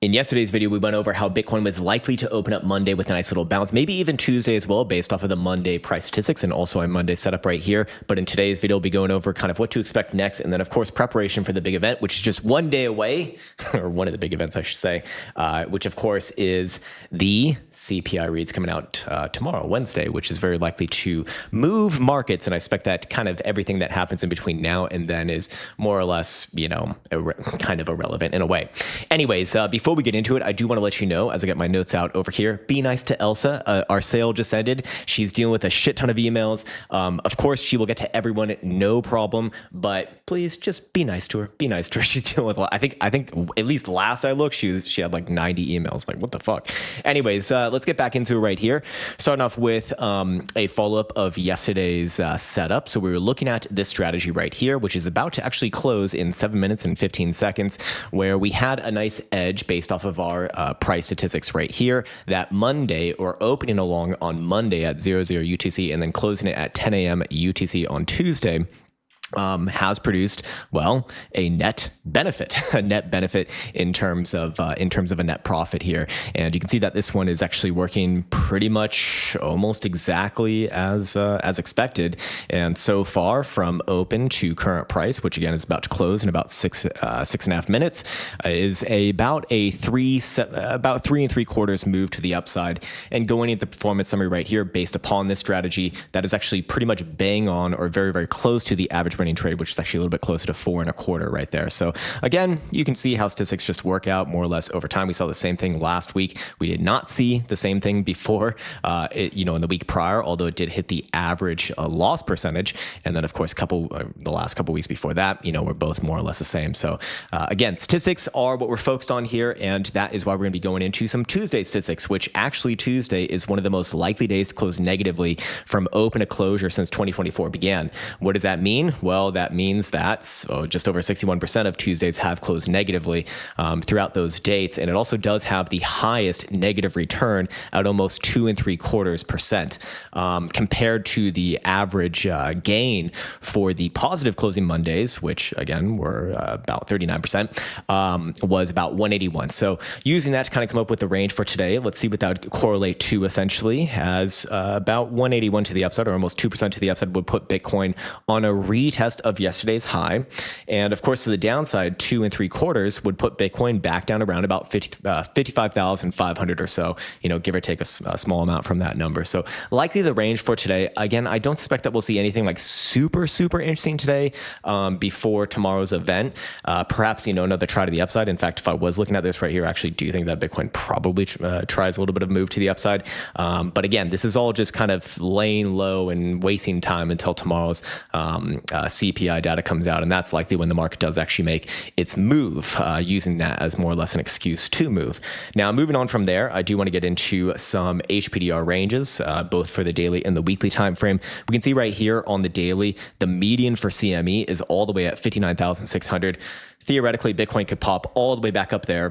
In yesterday's video, we went over how Bitcoin was likely to open up Monday with a nice little bounce, maybe even Tuesday as well, based off of the Monday price statistics and also a Monday setup right here. But in today's video, we'll be going over kind of what to expect next. And then, of course, preparation for the big event, which is just one day away, or one of the big events, I should say, which, of course, is the CPI reads coming out tomorrow, Wednesday, which is very likely to move markets. And I expect that kind of everything that happens in between now and then is more or less, kind of irrelevant in a way. Anyways, before we get into it, I do want to let you know, as I get my notes out over here, be nice to Elsa. Our sale just ended. She's dealing with a shit ton of emails. Of course, she will get to everyone, no problem. But please just be nice to her. Be nice to her. She's dealing with a lot. I think at least last I looked, she had like 90 emails. Like, what the fuck? Anyways, let's get back into it right here. Starting off with a follow-up of yesterday's setup. So we were looking at this strategy right here, which is about to actually close in 7 minutes and 15 seconds, where we had a nice edge based off of our price statistics right here, that Monday, or opening along on Monday at 00 UTC and then closing it at 10 a.m. UTC on Tuesday, has produced, well, a net benefit in terms of a net profit here. And you can see that this one is actually working pretty much almost exactly as expected. And so far, from open to current price, which again is about to close in about six and a half minutes, is about 3.75 move to the upside. And going into the performance summary right here, based upon this strategy, that is actually pretty much bang on or very, very close to the average running trade, which is actually a little bit closer to 4.25 right there. So again, you can see how statistics just work out more or less over time. We saw the same thing last week. We did not see the same thing before, in the week prior, although it did hit the average loss percentage. And then, of course, the last couple weeks before that, we're both more or less the same. So again, statistics are what we're focused on here, and that is why we're going to be going into some Tuesday statistics, which actually Tuesday is one of the most likely days to close negatively from open to closure since 2024 began. What does that mean? Well, that means that just over 61% of Tuesdays have closed negatively throughout those dates. And it also does have the highest negative return at almost 2.75%, compared to the average gain for the positive closing Mondays, which again were about 39%, was about 181. So using that to kind of come up with the range for today, let's see what that would correlate to essentially, as about 181 to the upside, or almost 2% to the upside, would put Bitcoin on a retest of yesterday's high. And of course, to the downside, 2.75 would put Bitcoin back down around about 55,500 or so, give or take a small amount from that number. So likely the range for today. Again, I don't suspect that we'll see anything like super interesting today before tomorrow's event. Perhaps, another try to the upside. In fact, if I was looking at this right here, I actually do think that Bitcoin probably tries a little bit of a move to the upside. But again, this is all just kind of laying low and wasting time until tomorrow's CPI data comes out, and that's likely when the market does actually make its move, using that as more or less an excuse to move. Now, moving on from there, I do want to get into some HPDR ranges, both for the daily and the weekly time frame. We can see right here on the daily, the median for CME is all the way at 59,600. Theoretically, Bitcoin could pop all the way back up there,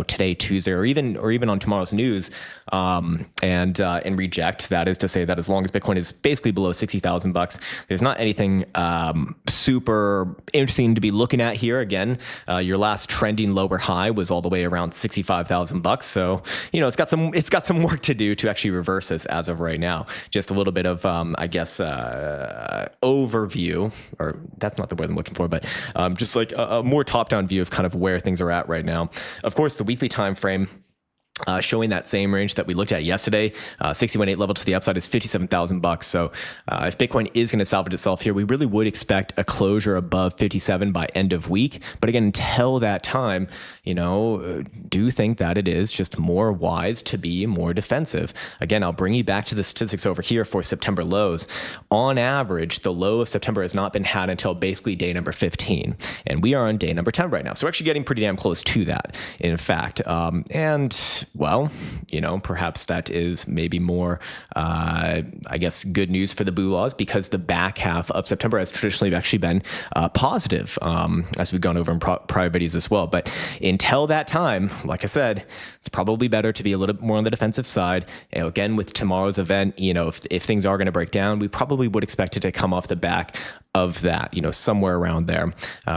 today, Tuesday, or even on tomorrow's news, and reject. That is to say that as long as Bitcoin is basically below $60,000, there's not anything super interesting to be looking at here. Again, your last trending lower high was all the way around $65,000. So it's got some work to do to actually reverse this as of right now. Just a little bit of overview, or that's not the word I'm looking for, but just like a more top-down view of kind of where things are at right now. Of course, the weekly time frame, showing that same range that we looked at yesterday, 61.8 level to the upside is $57,000. So if Bitcoin is going to salvage itself here, we really would expect a closure above 57 by end of week. But again, until that time, do think that it is just more wise to be more defensive. Again, I'll bring you back to the statistics over here for September lows. On average, the low of September has not been had until basically day number 15. And we are on day number 10 right now. So we're actually getting pretty damn close to that, in fact. Well, perhaps that is maybe more, good news for the boo laws, because the back half of September has traditionally actually been positive, as we've gone over in prior videos as well. But until that time, like I said, it's probably better to be a little bit more on the defensive side. Again, with tomorrow's event, if things are going to break down, we probably would expect it to come off the back of that, somewhere around there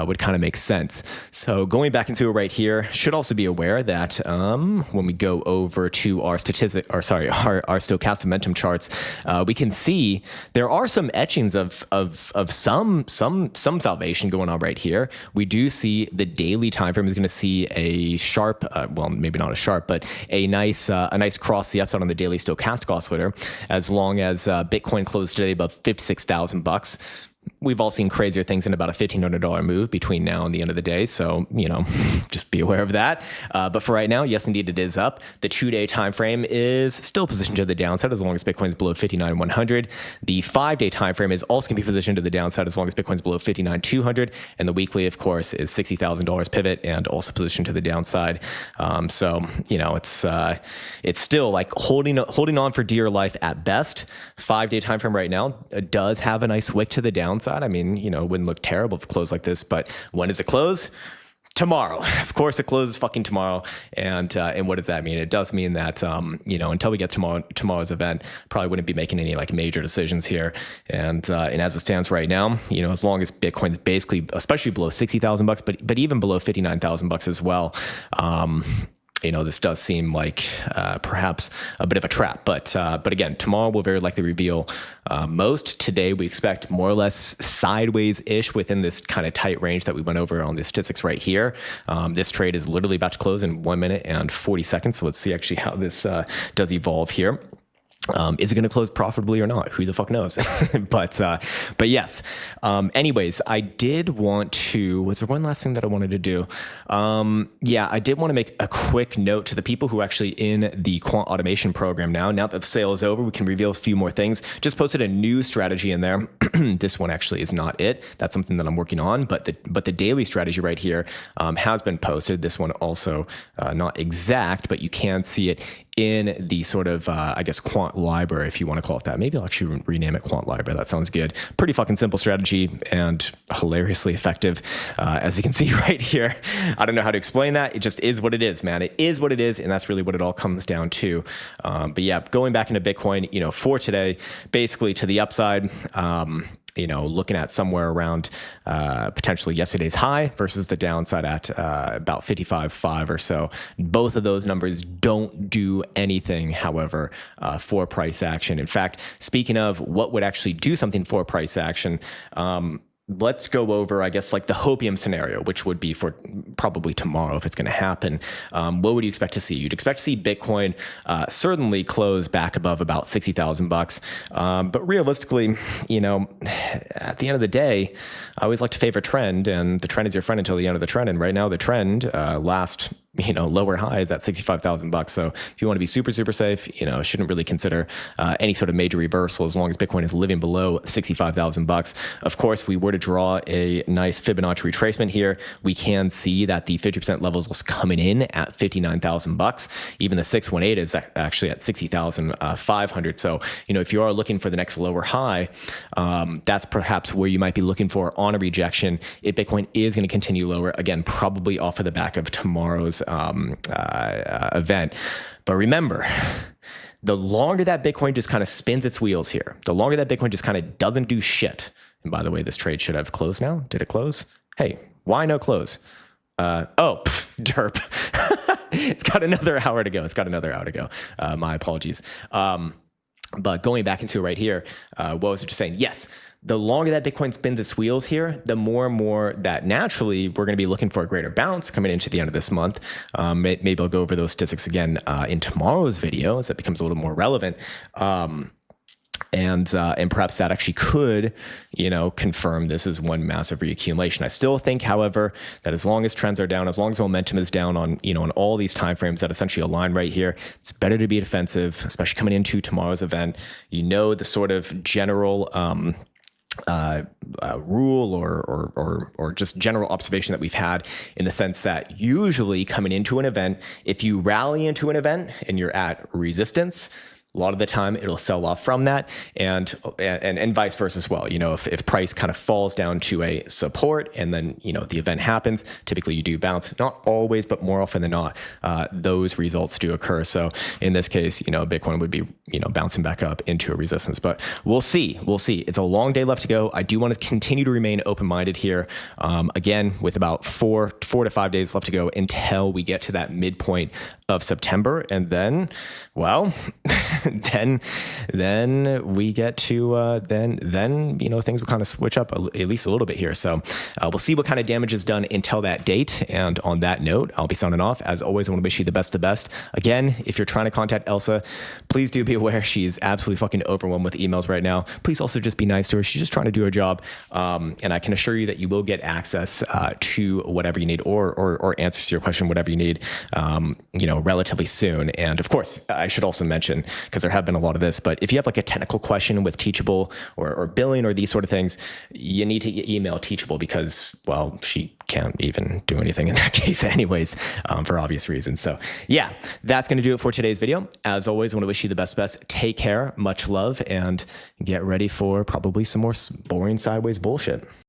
would kind of make sense. So going back into it right here, should also be aware that when we go over to our stochastic momentum charts, we can see there are some etchings of some salvation going on right here. We do see the daily time frame is going to see a sharp, well, maybe not a sharp, but a nice cross the upside on the daily stochastic oscillator, as long as Bitcoin closed today above $56,000. We've all seen crazier things in about a $1,500 move between now and the end of the day. So, just be aware of that. But for right now, yes, indeed, it is up. The 2-day time frame is still positioned to the downside as long as Bitcoin's below 59,100. The 5-day time frame is also going to be positioned to the downside as long as Bitcoin's below 59,200. And the weekly, of course, is $60,000 pivot and also positioned to the downside. It's still like holding on for dear life at best. 5-day time frame right now does have a nice wick to the downside. I mean, it wouldn't look terrible if it closed like this, but when does it close? Tomorrow. Of course, it closes fucking tomorrow. And what does that mean? It does mean that, until we get tomorrow's event, probably wouldn't be making any like major decisions here. And as it stands right now, as long as Bitcoin's basically, especially below $60,000, but even below $59,000 as well, this does seem like perhaps a bit of a trap, but again, tomorrow will very likely reveal most. Today, we expect more or less sideways-ish within this kind of tight range that we went over on the statistics right here. This trade is literally about to close in 1 minute and 40 seconds. So let's see actually how this does evolve here. Is it going to close profitably or not? Who the fuck knows? but yes. Anyways, I did want to, was there one last thing that I wanted to do? I did want to make a quick note to the people who are actually in the Quant automation program now. Now that the sale is over, we can reveal a few more things. Just posted a new strategy in there. This one actually is not it. That's something that I'm working on, but the daily strategy right here has been posted. This one also not exact, but you can see it in the sort of, Quant library, if you want to call it that. Maybe I'll actually rename it Quant library. That sounds good. Pretty fucking simple strategy and hilariously effective, as you can see right here. I don't know how to explain that. It just is what it is, man. It is what it is, and that's really what it all comes down to. But yeah, going back into Bitcoin, for today, basically to the upside, looking at somewhere around potentially yesterday's high versus the downside at about 55.5 or so. Both of those numbers don't do anything, however, for price action. In fact, speaking of what would actually do something for price action, let's go over, I guess, like the hopium scenario, which would be for probably tomorrow if it's going to happen. What would you expect to see? You'd expect to see Bitcoin certainly close back above about $60,000. But realistically, at the end of the day, I always like to favor trend, and the trend is your friend until the end of the trend. And right now, the trend last lower high is at $65,000. So if you want to be super, super safe, shouldn't really consider any sort of major reversal as long as Bitcoin is living below $65,000. Of course, if we were to draw a nice Fibonacci retracement here, we can see that the 50% levels was coming in at $59,000. Even the 618 is actually at 60,500. So, if you are looking for the next lower high, that's perhaps where you might be looking for on a rejection. If Bitcoin is going to continue lower, again, probably off of the back of tomorrow's event. But remember, the longer that Bitcoin just kind of spins its wheels here, the longer that Bitcoin just kind of doesn't do shit. And by the way, this trade should have closed now. Did it close? Hey, why no close? Derp. It's got another hour to go. My apologies. But going back into it right here, what was it just saying? Yes, the longer that Bitcoin spins its wheels here, the more and more that naturally we're going to be looking for a greater bounce coming into the end of this month. Maybe I'll go over those statistics again in tomorrow's video as that becomes a little more relevant. And perhaps that actually could, confirm this is one massive reaccumulation. I still think, however, that as long as trends are down, as long as momentum is down on, on all these timeframes that essentially align right here, it's better to be defensive, especially coming into tomorrow's event. The sort of general rule or just general observation that we've had, in the sense that usually coming into an event, if you rally into an event and you're at resistance, a lot of the time it'll sell off from that, and vice versa as well. If price kind of falls down to a support and then the event happens, typically you do bounce. Not always, but more often than not, those results do occur. So in this case, Bitcoin would be bouncing back up into a resistance. But we'll see. It's a long day left to go. I do want to continue to remain open-minded here. Again, with about 4 to 5 days left to go until we get to that midpoint of September, and then, well, then we get to then things will kind of switch up at least a little bit here. So we'll see what kind of damage is done until that date. And on that note, I'll be signing off. As always, I want to wish you the best of the best. Again, if you're trying to contact Elsa, please do be aware she's absolutely fucking overwhelmed with emails right now. Please also just be nice to her. She's just trying to do her job. And I can assure you that you will get access to whatever you need or answers to your question, whatever you need, relatively soon. And of course, I should also mention, because there have been a lot of this, but if you have like a technical question with Teachable or billing or these sort of things, you need to email Teachable because, well, she can't even do anything in that case anyways, for obvious reasons. So yeah, that's going to do it for today's video. As always, I want to wish you the best. Take care, much love, and get ready for probably some more boring sideways bullshit.